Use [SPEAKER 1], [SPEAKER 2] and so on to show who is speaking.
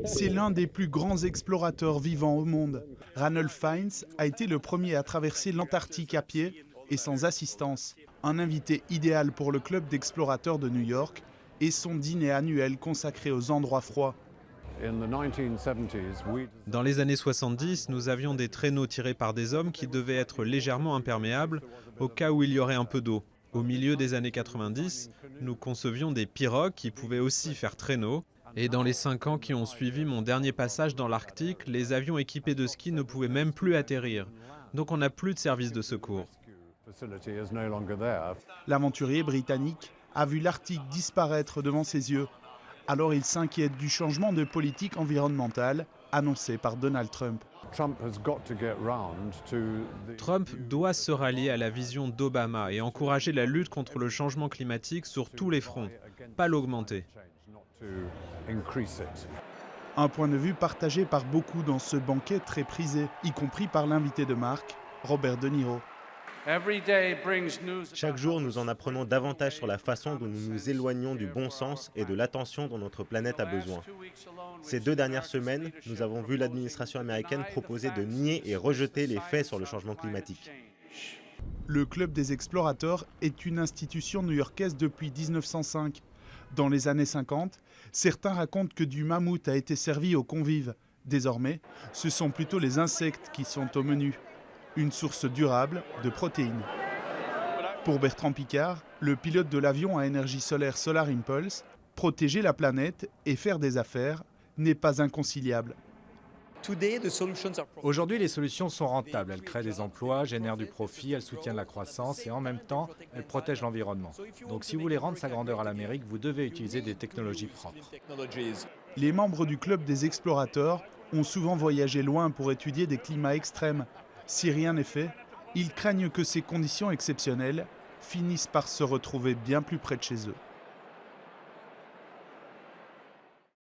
[SPEAKER 1] C'est l'un des plus grands explorateurs vivants au monde. Ranulph Fiennes a été le premier à traverser l'Antarctique à pied et sans assistance. Un invité idéal pour le club d'explorateurs de New York et son dîner annuel consacré aux endroits froids.
[SPEAKER 2] Dans les années 70, nous avions des traîneaux tirés par des hommes qui devaient être légèrement imperméables au cas où il y aurait un peu d'eau. Au milieu des années 90, nous concevions des pirogues qui pouvaient aussi faire traîneau. Et dans les 5 ans qui ont suivi mon dernier passage dans l'Arctique, les avions équipés de ski ne pouvaient même plus atterrir. Donc on n'a plus de service de secours.
[SPEAKER 1] L'aventurier britannique a vu l'Arctique disparaître devant ses yeux. Alors il s'inquiète du changement de politique environnementale annoncé par Donald Trump.
[SPEAKER 2] Trump doit se rallier à la vision d'Obama et encourager la lutte contre le changement climatique sur tous les fronts, pas l'augmenter.
[SPEAKER 1] Un point de vue partagé par beaucoup dans ce banquet très prisé, y compris par l'invité de marque, Robert De Niro.
[SPEAKER 3] Chaque jour, nous en apprenons davantage sur la façon dont nous nous éloignons du bon sens et de l'attention dont notre planète a besoin. Ces 2 dernières semaines, nous avons vu l'administration américaine proposer de nier et rejeter les faits sur le changement climatique.
[SPEAKER 1] Le Club des explorateurs est une institution new-yorkaise depuis 1905. Dans les années 50, certains racontent que du mammouth a été servi aux convives. Désormais, ce sont plutôt les insectes qui sont au menu. Une source durable de protéines. Pour Bertrand Piccard, le pilote de l'avion à énergie solaire Solar Impulse, protéger la planète et faire des affaires n'est pas inconciliable.
[SPEAKER 4] Aujourd'hui, les solutions sont rentables. Elles créent des emplois, génèrent du profit, elles soutiennent la croissance et en même temps, elles protègent l'environnement. Donc si vous voulez rendre sa grandeur à l'Amérique, vous devez utiliser des technologies propres.
[SPEAKER 1] Les membres du Club des explorateurs ont souvent voyagé loin pour étudier des climats extrêmes. Si rien n'est fait, ils craignent que ces conditions exceptionnelles finissent par se retrouver bien plus près de chez eux.